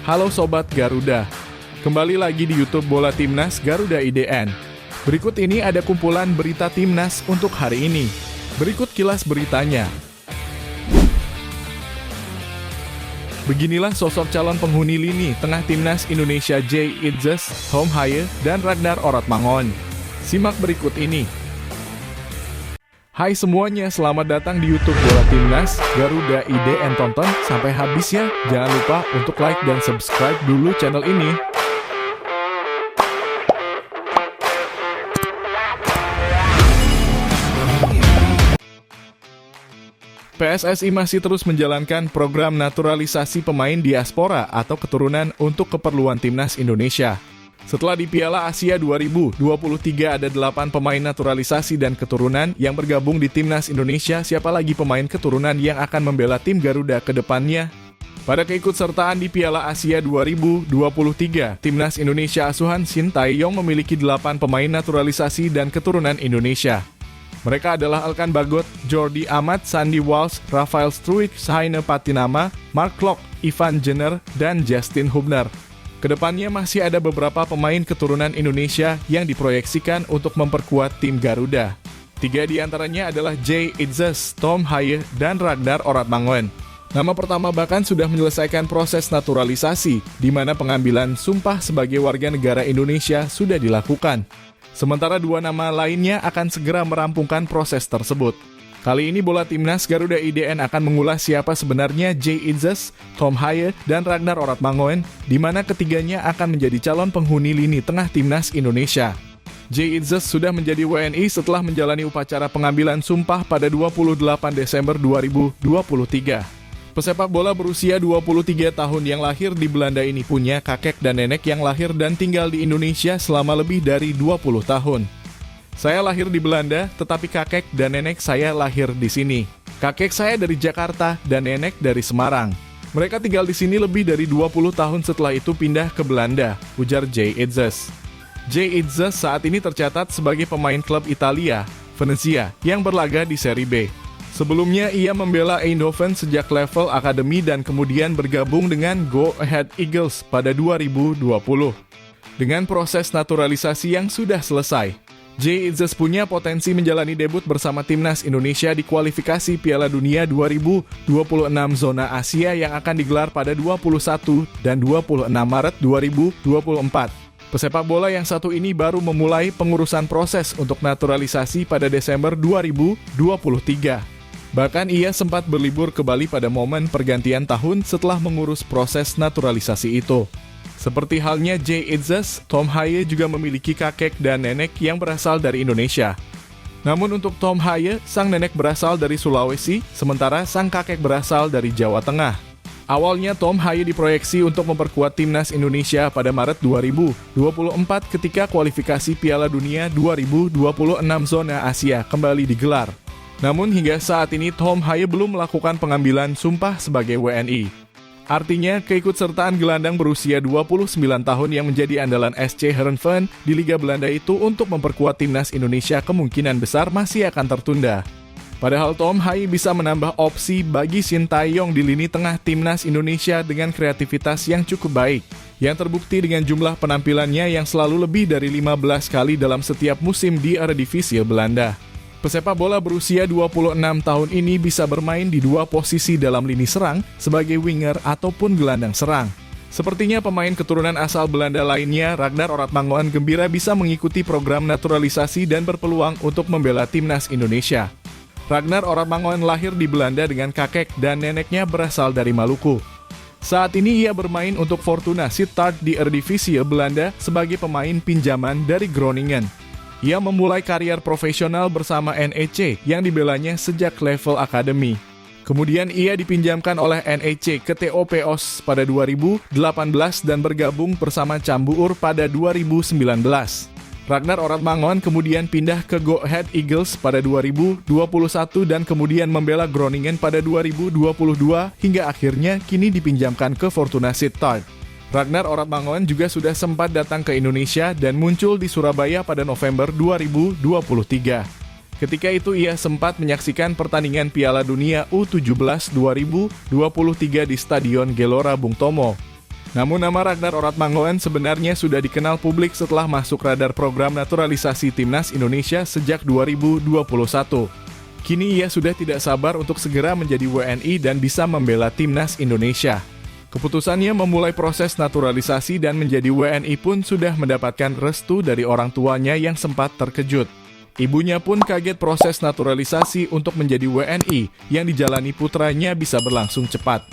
Halo Sobat Garuda, kembali lagi di YouTube Bola Timnas Garuda IDN. Berikut ini ada kumpulan berita Timnas untuk hari ini. Berikut kilas beritanya. Beginilah sosok calon penghuni lini tengah Timnas Indonesia Jay Itzes, Tom Haye, dan Ragnar Oratmangun. Simak berikut ini. Hai semuanya, selamat datang di YouTube Bola Timnas Garuda IDN. Tonton sampai habis ya. Jangan lupa untuk like dan subscribe dulu channel ini. PSSI masih terus menjalankan program naturalisasi pemain diaspora atau keturunan untuk keperluan Timnas Indonesia. Setelah di Piala Asia 2023 ada 8 pemain naturalisasi dan keturunan yang bergabung di Timnas Indonesia, siapa lagi pemain keturunan yang akan membela tim Garuda ke depannya? Pada keikutsertaan di Piala Asia 2023, Timnas Indonesia asuhan Shin Tae-yong memiliki 8 pemain naturalisasi dan keturunan Indonesia. Mereka adalah Elkan Bagot, Jordi Amat, Sandy Walsh, Rafael Struijk, Heine Patinama, Mark Klok, Ivan Jenner, dan Justin Hubner. Kedepannya masih ada beberapa pemain keturunan Indonesia yang diproyeksikan untuk memperkuat tim Garuda. 3 di antaranya adalah Jay Itzes, Tom Haye, dan Ragnar Oratmangun. Nama pertama bahkan sudah menyelesaikan proses naturalisasi, di mana pengambilan sumpah sebagai warga negara Indonesia sudah dilakukan. Sementara 2 nama lainnya akan segera merampungkan proses tersebut. Kali ini Bola Timnas Garuda IDN akan mengulas siapa sebenarnya Jay Itzes, Tom Haye, dan Ragnar Oratmangun, di mana ketiganya akan menjadi calon penghuni lini tengah Timnas Indonesia. Jay Itzes sudah menjadi WNI setelah menjalani upacara pengambilan sumpah pada 28 Desember 2023. Pesepak bola berusia 23 tahun yang lahir di Belanda ini punya kakek dan nenek yang lahir dan tinggal di Indonesia selama lebih dari 20 tahun. Saya lahir di Belanda, tetapi kakek dan nenek saya lahir di sini. Kakek saya dari Jakarta dan nenek dari Semarang. Mereka tinggal di sini lebih dari 20 tahun setelah itu pindah ke Belanda, ujar Jay Itzes. Jay Itzes saat ini tercatat sebagai pemain klub Italia, Venezia, yang berlaga di Serie B. Sebelumnya ia membela Eindhoven sejak level akademi dan kemudian bergabung dengan Go Ahead Eagles pada 2020. Dengan proses naturalisasi yang sudah selesai, Jay Itzes punya potensi menjalani debut bersama Timnas Indonesia di kualifikasi Piala Dunia 2026 zona Asia yang akan digelar pada 21 dan 26 Maret 2024. Pesepak bola yang satu ini baru memulai pengurusan proses untuk naturalisasi pada Desember 2023. Bahkan ia sempat berlibur ke Bali pada momen pergantian tahun setelah mengurus proses naturalisasi itu. Seperti halnya Jay Itzes, Tom Haye juga memiliki kakek dan nenek yang berasal dari Indonesia. Namun untuk Tom Haye, sang nenek berasal dari Sulawesi, sementara sang kakek berasal dari Jawa Tengah. Awalnya Tom Haye diproyeksi untuk memperkuat Timnas Indonesia pada Maret 2024 ketika kualifikasi Piala Dunia 2026 zona Asia kembali digelar. Namun hingga saat ini Tom Haye belum melakukan pengambilan sumpah sebagai WNI. Artinya, keikutsertaan gelandang berusia 29 tahun yang menjadi andalan SC Heerenveen di Liga Belanda itu untuk memperkuat Timnas Indonesia kemungkinan besar masih akan tertunda. Padahal Tom Haye bisa menambah opsi bagi Shin Tae-yong di lini tengah Timnas Indonesia dengan kreativitas yang cukup baik, yang terbukti dengan jumlah penampilannya yang selalu lebih dari 15 kali dalam setiap musim di Eredivisie Belanda. Pesepak bola berusia 26 tahun ini bisa bermain di 2 posisi dalam lini serang sebagai winger ataupun gelandang serang. Sepertinya pemain keturunan asal Belanda lainnya, Ragnar Oratmangun, gembira bisa mengikuti program naturalisasi dan berpeluang untuk membela Timnas Indonesia. Ragnar Oratmangun lahir di Belanda dengan kakek dan neneknya berasal dari Maluku. Saat ini ia bermain untuk Fortuna Sittard di Eredivisie Belanda sebagai pemain pinjaman dari Groningen. Ia memulai karier profesional bersama NEC yang dibelanya sejak level akademi. Kemudian ia dipinjamkan oleh NEC ke TOP-OS pada 2018 dan bergabung bersama Cambuur pada 2019. Ragnar Oratmangun kemudian pindah ke Go Ahead Eagles pada 2021 dan kemudian membela Groningen pada 2022 hingga akhirnya kini dipinjamkan ke Fortuna Sittard. Ragnar Oratmangun juga sudah sempat datang ke Indonesia dan muncul di Surabaya pada November 2023. Ketika itu ia sempat menyaksikan pertandingan Piala Dunia U17 2023 di Stadion Gelora Bung Tomo. Namun nama Ragnar Oratmangoen sebenarnya sudah dikenal publik setelah masuk radar program naturalisasi Timnas Indonesia sejak 2021. Kini ia sudah tidak sabar untuk segera menjadi WNI dan bisa membela Timnas Indonesia. Keputusannya memulai proses naturalisasi dan menjadi WNI pun sudah mendapatkan restu dari orang tuanya yang sempat terkejut. Ibunya pun kaget proses naturalisasi untuk menjadi WNI yang dijalani putranya bisa berlangsung cepat.